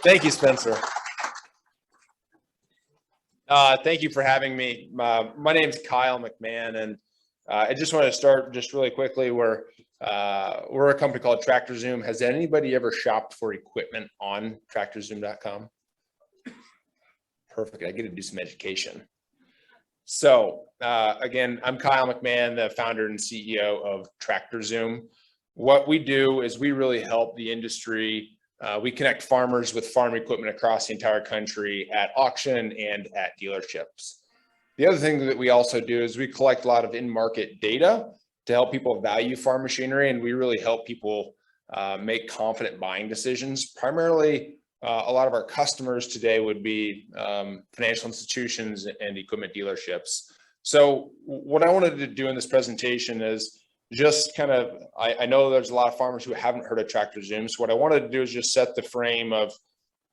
Thank you, Spencer. Thank you for having me. My name's Kyle McMahon, and I just want to start just really quickly. We're a company called Tractor Zoom. Has anybody ever shopped for equipment on TractorZoom.com? Perfect. I get to do some education. So again, I'm Kyle McMahon, the founder and CEO of Tractor Zoom. What we do is we really help the industry. We connect farmers with farm equipment across the entire country at auction and at dealerships. The other thing that we also do is we collect a lot of in-market data to help people value farm machinery, and we really help people make confident buying decisions. Primarily, a lot of our customers today would be financial institutions and equipment dealerships. So what I wanted to do in this presentation is just kind of, I know there's a lot of farmers who haven't heard of Tractor Zoom. So what I wanted to do is just set the frame of,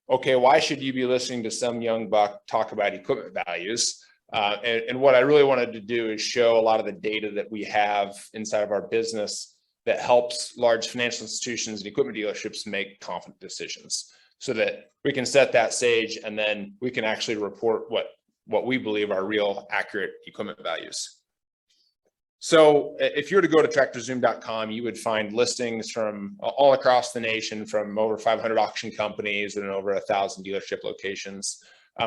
okay, why should you be listening to some young buck talk about equipment values? And what I really wanted to do is show a lot of the data that we have inside of our business that helps large financial institutions and equipment dealerships make confident decisions so that we can set that stage and then we can actually report what we believe are real accurate equipment values. So if you were to go to TractorZoom.com, you would find listings from all across the nation from over 500 auction companies and over 1,000 dealership locations.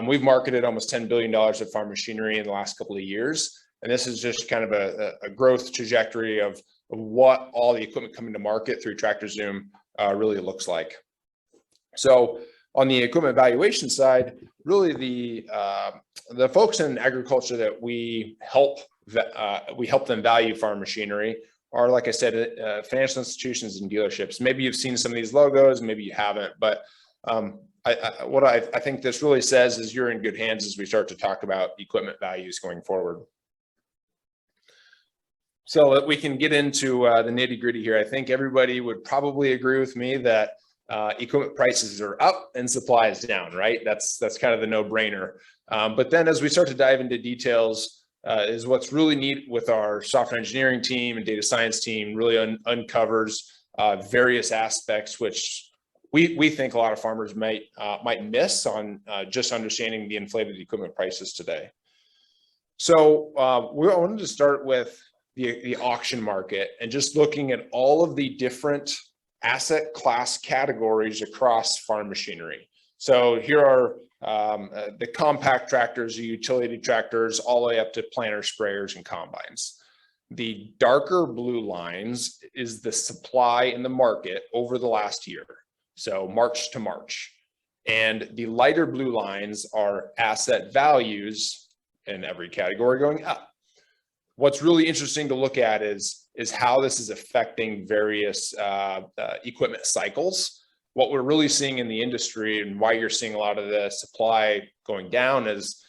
We've marketed almost $10 billion of farm machinery in the last couple of years. And this is just kind of a growth trajectory of what all the equipment coming to market through Tractor Zoom really looks like. So on the equipment valuation side, really the folks in agriculture that we help them value farm machinery are, like I said, financial institutions and dealerships. Maybe you've seen some of these logos, maybe you haven't, but what I think this really says is you're in good hands as we start to talk about equipment values going forward. So that we can get into the nitty gritty here, I think everybody would probably agree with me that equipment prices are up and supply is down, right? That's kind of the no-brainer. But then as we start to dive into details, is what's really neat with our software engineering team and data science team really uncovers various aspects which we think a lot of farmers might miss on just understanding the inflated equipment prices today. So we wanted to start with the auction market and just looking at all of the different asset class categories across farm machinery. So here are the compact tractors, the utility tractors, all the way up to planter sprayers and combines. The darker blue lines is the supply in the market over the last year, so March to March. And the lighter blue lines are asset values in every category going up. What's really interesting to look at is how this is affecting various equipment cycles. What we're really seeing in the industry and why you're seeing a lot of the supply going down is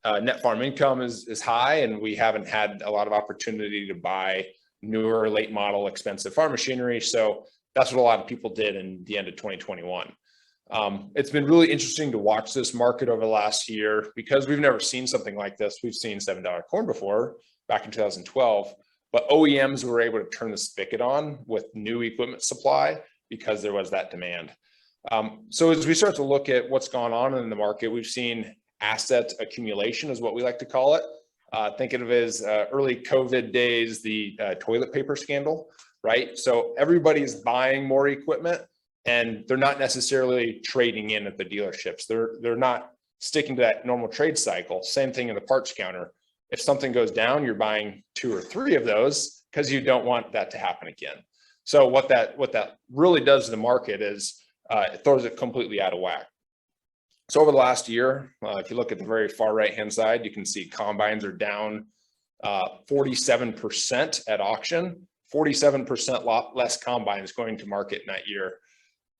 net farm income is high, and we haven't had a lot of opportunity to buy newer, late model, expensive farm machinery. So that's what a lot of people did in the end of 2021. It's been really interesting to watch this market over the last year because we've never seen something like this. We've seen $7 corn before, back in 2012, but OEMs were able to turn the spigot on with new equipment supply because there was that demand. So as we start to look at what's gone on in the market, we've seen asset accumulation is what we like to call it. Think of it as early COVID days, the toilet paper scandal, right? So everybody's buying more equipment and they're not necessarily trading in at the dealerships. They're not sticking to that normal trade cycle. Same thing in the parts counter. If something goes down, you're buying 2 or 3 of those because you don't want that to happen again. So what that really does to the market is it throws it completely out of whack. So over the last year, if you look at the very far right-hand side, you can see combines are down 47% at auction, 47% less combines going to market in that year.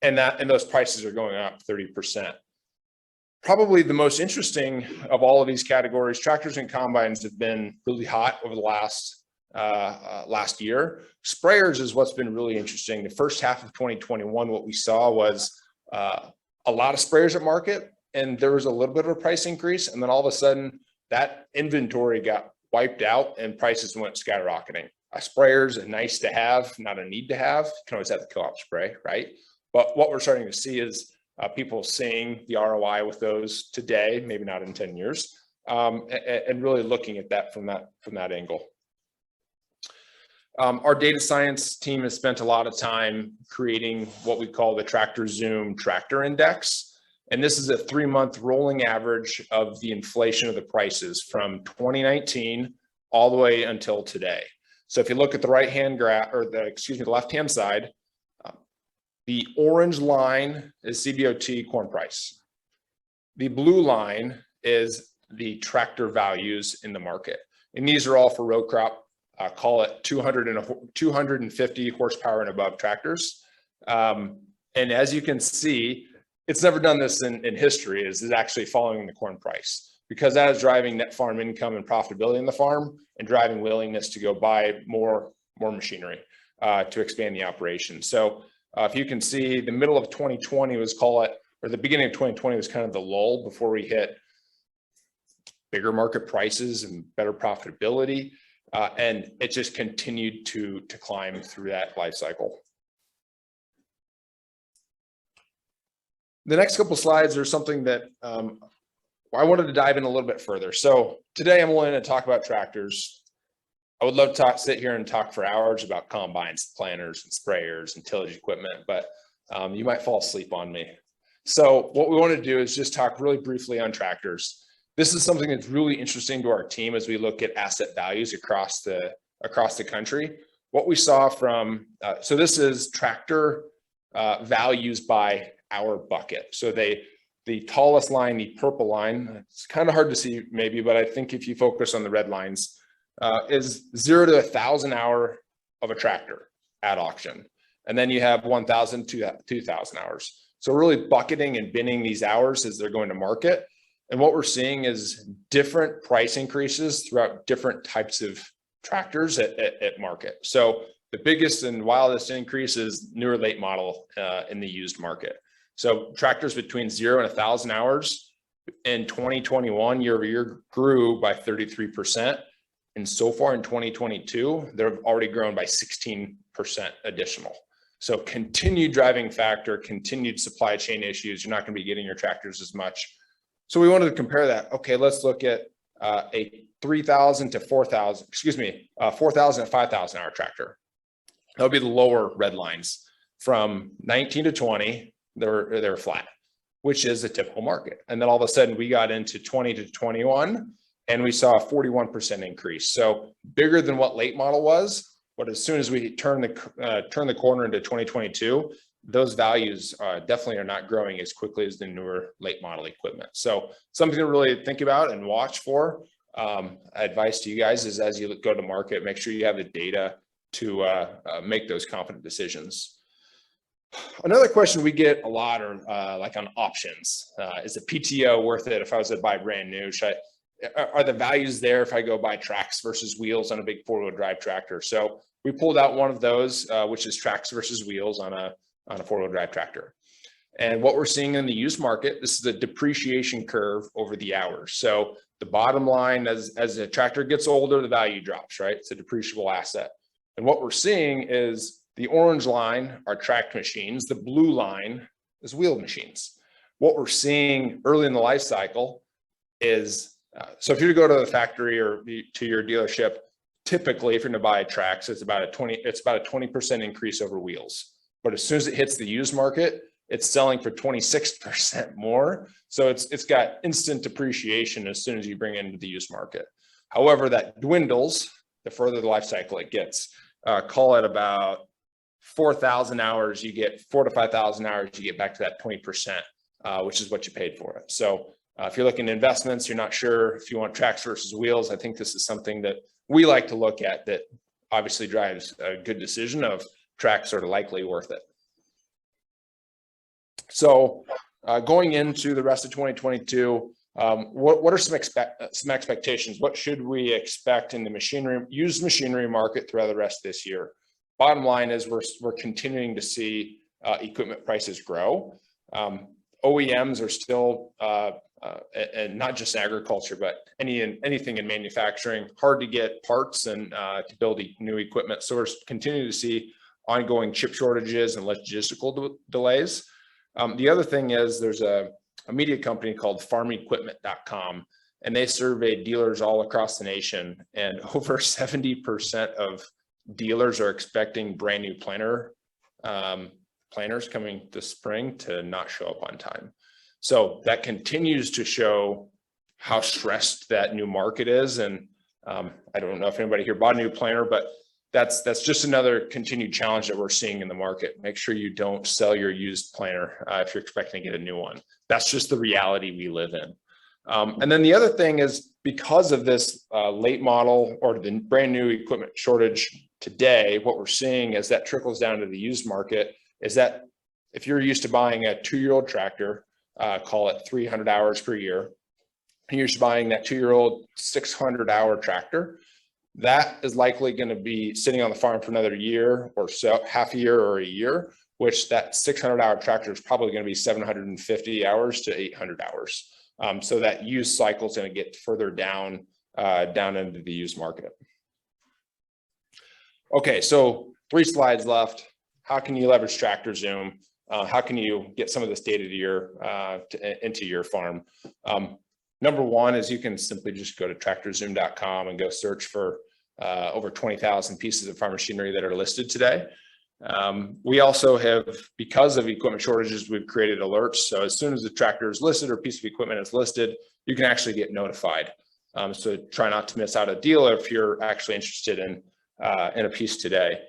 And those prices are going up 30%. Probably the most interesting of all of these categories, tractors and combines have been really hot over the last year. Sprayers is what's been really interesting. The first half of 2021, what we saw was a lot of sprayers at market, and there was a little bit of a price increase. And then all of a sudden that inventory got wiped out and prices went skyrocketing. A sprayer is a nice to have, not a need to have. You can always have the co-op spray, right? But what we're starting to see is people seeing the ROI with those today, maybe not in 10 years, and really looking at that from that angle. Our data science team has spent a lot of time creating what we call the Tractor Zoom Tractor Index. And this is a 3-month rolling average of the inflation of the prices from 2019 all the way until today. So if you look at the right-hand graph, or the left-hand side, the orange line is CBOT corn price. The blue line is the tractor values in the market. And these are all for row crop, call it 250 horsepower and above tractors. And as you can see, it's never done this in history, is actually following the corn price, because that is driving net farm income and profitability in the farm and driving willingness to go buy more machinery to expand the operation. So if you can see, the middle of 2020 was, call it, or the beginning of 2020 was kind of the lull before we hit bigger market prices and better profitability. And it just continued to climb through that life cycle. The next couple slides are something that I wanted to dive in a little bit further. So today I'm only going to talk about tractors. I would love to sit here and talk for hours about combines, planters, and sprayers and tillage equipment, but you might fall asleep on me. So what we want to do is just talk really briefly on tractors. This is something that's really interesting to our team as we look at asset values across the country. What we saw from, so this is tractor values by our bucket. So the tallest line, the purple line, it's kind of hard to see maybe, but I think if you focus on the red lines, is 0 to 1,000 hour of a tractor at auction. And then you have 1,000 to 2,000 hours. So really bucketing and binning these hours as they're going to market. And what we're seeing is different price increases throughout different types of tractors at market. So the biggest and wildest increase is newer late model in the used market. So tractors between 0 and 1,000 hours in 2021 year over year grew by 33%. And so far in 2022, they've already grown by 16% additional. So continued driving factor, continued supply chain issues. You're not going to be getting your tractors as much. So we wanted to compare that. Okay, let's look at a 3,000 to 4,000, 4,000 to 5,000 hour tractor. That would be the lower red lines. From 19 to 20, they were flat, which is a typical market. And then all of a sudden we got into 20 to 21 and we saw a 41% increase. So bigger than what late model was, but as soon as we turn the corner into 2022, those values definitely are not growing as quickly as the newer late model equipment. So something to really think about and watch for. Advice to you guys is, as you go to market, make sure you have the data to make those confident decisions. Another question we get a lot are like on options. Is the PTO worth it if I was to buy brand new? Are the values there if I go buy tracks versus wheels on a big 4-wheel drive tractor? So we pulled out one of those, which is tracks versus wheels on a 4-wheel drive tractor. And what we're seeing in the used market, this is a depreciation curve over the hours. So the bottom line, as the tractor gets older, the value drops, right? It's a depreciable asset. And what we're seeing is the orange line are tracked machines. The blue line is wheeled machines. What we're seeing early in the life cycle is, so if you go to the factory or to your dealership, typically if you're going to buy tracks, it's about a 20% increase over wheels. But as soon as it hits the used market, it's selling for 26% more. So it's got instant depreciation as soon as you bring it into the used market. However, that dwindles the further the life cycle it gets. Call it about 4,000 hours, you get 4,000 to 5,000 hours, you get back to that 20%, which is what you paid for it. So if you're looking at investments, you're not sure if you want tracks versus wheels, I think this is something that we like to look at that obviously drives a good decision of tracks are likely worth it. So going into the rest of 2022, what are some expectations? What should we expect in the used machinery market throughout the rest of this year? Bottom line is we're continuing to see equipment prices grow. OEMs are still, and not just agriculture, but anything in manufacturing, hard to get parts and to build new equipment. So we're continuing to see ongoing chip shortages and logistical delays. The other thing is there's a media company called farmequipment.com, and they survey dealers all across the nation, and over 70% of dealers are expecting brand new planters coming this spring to not show up on time. So that continues to show how stressed that new market is. And I don't know if anybody here bought a new planter, but that's just another continued challenge that we're seeing in the market. Make sure you don't sell your used planter if you're expecting to get a new one. That's just the reality we live in. And then the other thing is, because of this late model or the brand new equipment shortage today, what we're seeing is that trickles down to the used market, is that if you're used to buying a 2-year-old tractor, call it 300 hours per year, and you're just buying that 2-year-old 600-hour tractor, that is likely going to be sitting on the farm for another year or so, half a year or a year, which that 600-hour tractor is probably going to be 750 hours to 800 hours. So that used cycle is going to get further down into the used market. Okay, so 3 slides left. How can you leverage Tractor Zoom? How can you get some of this data into your farm? Number one is you can simply just go to tractorzoom.com and go search for over 20,000 pieces of farm machinery that are listed today. We also have, because of equipment shortages, we've created alerts. So as soon as the tractor is listed or piece of equipment is listed, you can actually get notified. So try not to miss out a deal if you're actually interested in a piece today.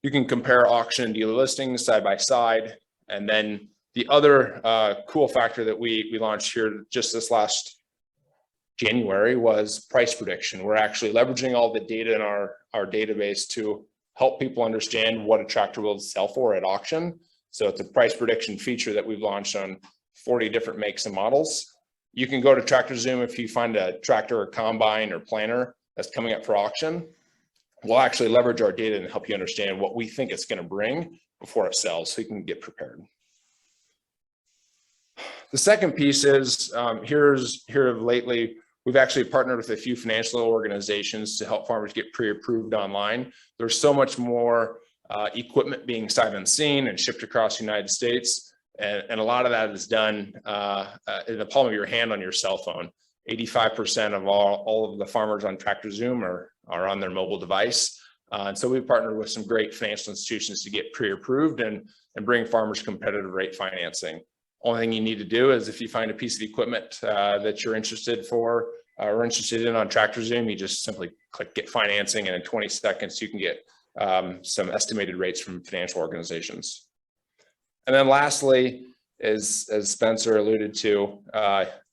You can compare auction and dealer listings side by side. And then the other cool factor that we launched here just this last January was price prediction. We're actually leveraging all the data in our database to help people understand what a tractor will sell for at auction. So it's a price prediction feature that we've launched on 40 different makes and models. You can go to Tractor Zoom if you find a tractor or combine or planter that's coming up for auction. We'll actually leverage our data and help you understand what we think it's going to bring before it sells, so you can get prepared. The second piece is here lately, we've actually partnered with a few financial organizations to help farmers get pre-approved online. There's so much more equipment being sight unseen and shipped across the United States. And a lot of that is done in the palm of your hand on your cell phone. 85% of all of the farmers on Tractor Zoom are on their mobile device. And so we've partnered with some great financial institutions to get pre-approved and bring farmers competitive rate financing. Only thing you need to do is, if you find a piece of equipment that you're interested in on Tractor Zoom, you just simply click get financing, and in 20 seconds you can get some estimated rates from financial organizations. And then lastly, as Spencer alluded to,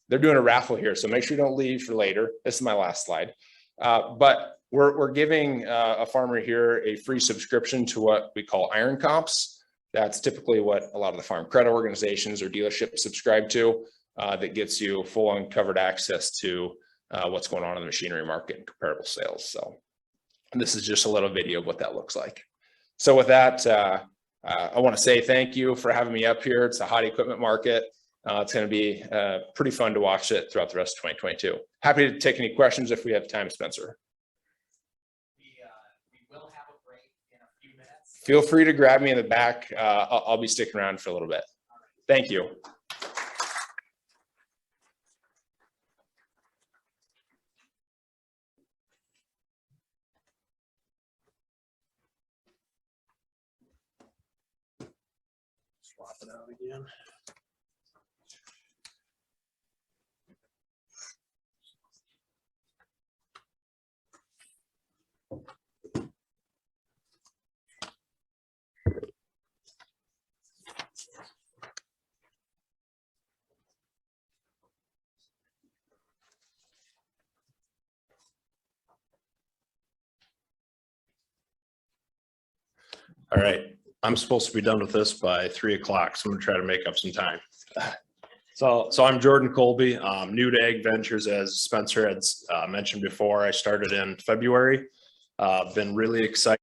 they're doing a raffle here, so make sure you don't leave for later. This is my last slide. But we're giving a farmer here a free subscription to what we call Iron Comps. That's typically what a lot of the farm credit organizations or dealerships subscribe to. That gets you full uncovered access to what's going on in the machinery market and comparable sales. So this is just a little video of what that looks like. So with that, I want to say thank you for having me up here. It's a hot equipment market. It's going to be pretty fun to watch it throughout the rest of 2022. Happy to take any questions if we have time, Spencer. We will have a break in a few minutes. Feel free to grab me in the back. I'll be sticking around for a little bit. Thank you. Swap it out again. All right, I'm supposed to be done with this by 3 o'clock, so I'm gonna try to make up some time. So I'm Jordan Colby, new to Ag Ventures, as Spencer had mentioned before. I started in February. Been really excited